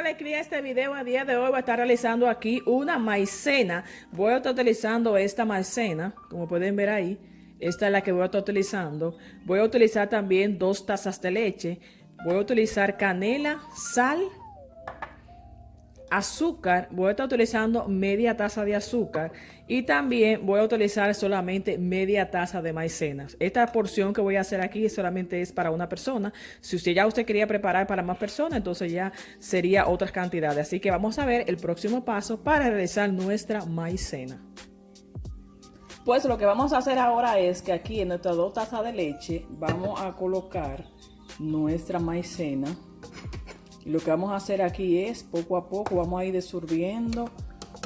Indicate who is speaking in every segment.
Speaker 1: dándole clic a este video. A día de hoy voy a estar realizando aquí una maicena. Voy a estar utilizando esta maicena, como pueden ver ahí. Esta es la que voy a estar utilizando. Voy a utilizar también 2 tazas de leche. Voy a utilizar canela, sal, azúcar. Voy a estar utilizando media taza de azúcar y también voy a utilizar solamente media taza de maicena. Esta porción que voy a hacer aquí solamente es para una persona. Si usted quería preparar para más personas, entonces ya sería otras cantidades. Así que vamos a ver el próximo paso para realizar nuestra maicena. Pues lo que vamos a hacer ahora es que aquí en nuestras 2 tazas de leche vamos a colocar nuestra maicena. Y lo que vamos a hacer aquí es, poco a poco, vamos a ir disolviendo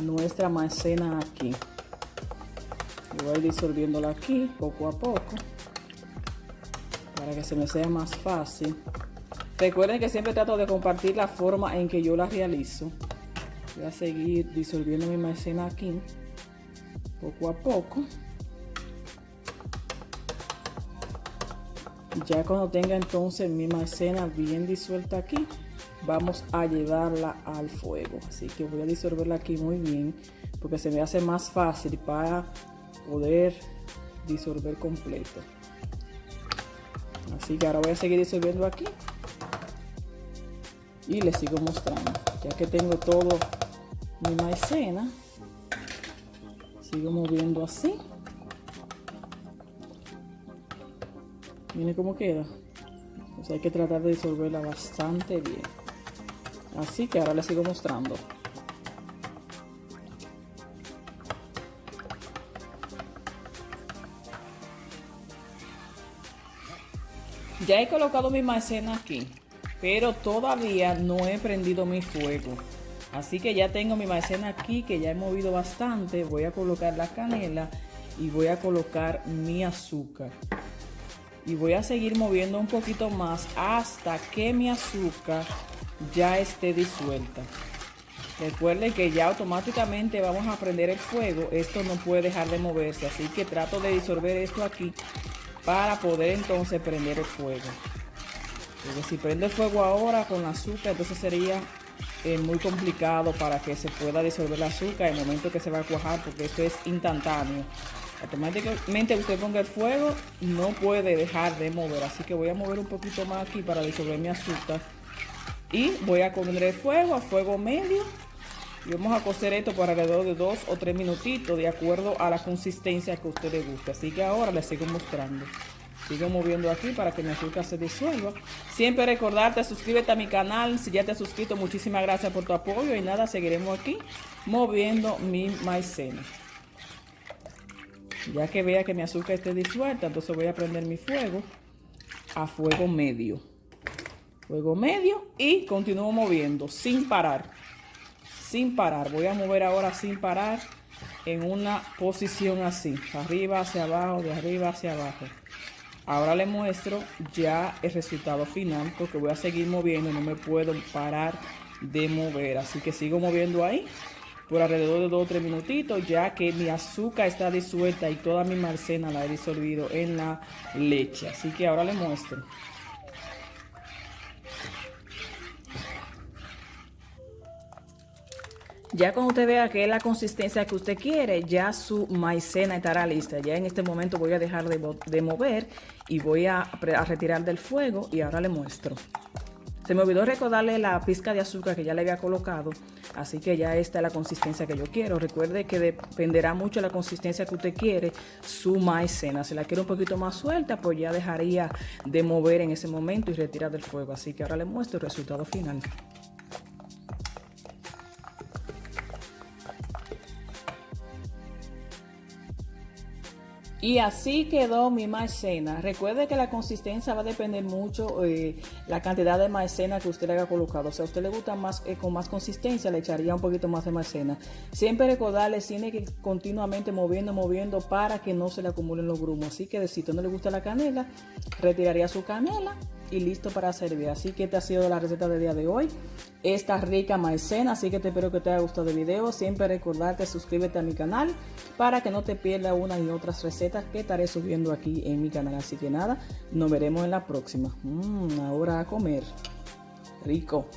Speaker 1: nuestra maicena aquí. Yo voy a ir disolviéndola aquí, poco a poco, para que se me sea más fácil. Recuerden que siempre trato de compartir la forma en que yo la realizo. Voy a seguir disolviendo mi maicena aquí, poco a poco. Ya cuando tenga entonces mi maicena bien disuelta aquí, vamos a llevarla al fuego. Así que voy a disolverla aquí muy bien, porque se me hace más fácil para poder disolver completo. Así que ahora voy a seguir disolviendo aquí y les sigo mostrando. Ya que tengo todo mi maicena, sigo moviendo así. Miren cómo queda. Pues hay que tratar de disolverla bastante bien. Así que ahora les sigo mostrando. Ya he colocado mi maicena aquí, pero todavía no he prendido mi fuego. Así que ya tengo mi maicena aquí, que ya he movido bastante. Voy a colocar la canela y voy a colocar mi azúcar. Y voy a seguir moviendo un poquito más hasta que mi azúcar ya esté disuelta. Recuerden que ya automáticamente vamos a prender el fuego. Esto no puede dejar de moverse, así que trato de disolver esto aquí para poder entonces prender el fuego. Porque si prende el fuego ahora con el azúcar, entonces sería muy complicado para que se pueda disolver el azúcar en el momento que se va a cuajar, porque esto es instantáneo. Automáticamente usted ponga el fuego, no puede dejar de mover. Así que voy a mover un poquito más aquí para disolver mi azúcar. Y voy a poner el fuego a fuego medio. Y vamos a cocer esto por alrededor de 2 o 3 minutitos, de acuerdo a la consistencia que a usted le guste. Así que ahora les sigo mostrando. Sigo moviendo aquí para que mi azúcar se disuelva. Siempre recordarte, suscríbete a mi canal. Si ya te has suscrito, muchísimas gracias por tu apoyo. Y nada, seguiremos aquí moviendo mi maicena. Ya que vea que mi azúcar esté disuelta, entonces voy a prender mi fuego a fuego medio. Fuego medio y continúo moviendo sin parar. Sin parar. Voy a mover ahora sin parar en una posición así. Arriba hacia abajo, de arriba hacia abajo. Ahora les muestro ya el resultado final, porque voy a seguir moviendo, no me puedo parar de mover. Así que sigo moviendo ahí por alrededor de 2 o 3 minutitos, ya que mi azúcar está disuelta y toda mi maicena la he disolvido en la leche. Así que ahora les muestro. Ya cuando usted vea que es la consistencia que usted quiere, ya su maicena estará lista. Ya en este momento voy a dejar de mover y voy a retirar del fuego y ahora le muestro. Se me olvidó recordarle la pizca de azúcar que ya le había colocado, así que ya esta es la consistencia que yo quiero. Recuerde que dependerá mucho de la consistencia que usted quiere su maicena. Si la quiere un poquito más suelta, pues ya dejaría de mover en ese momento y retirar del fuego. Así que ahora le muestro el resultado final. Y así quedó mi maicena. Recuerde que la consistencia va a depender mucho la cantidad de maicena que usted le haya colocado. O sea, a usted le gusta más con más consistencia, le echaría un poquito más de maicena. Siempre recordarle, tiene que continuamente moviendo para que no se le acumulen los grumos. Así que si a usted no le gusta la canela, retiraría su canela y listo para servir. Así que esta ha sido la receta del día de hoy. Esta rica maicena, así que te espero que te haya gustado el video. Siempre recordarte, suscríbete a mi canal para que no te pierdas una y otras recetas que estaré subiendo aquí en mi canal. Así que nada, nos veremos en la próxima. Ahora a comer. Rico.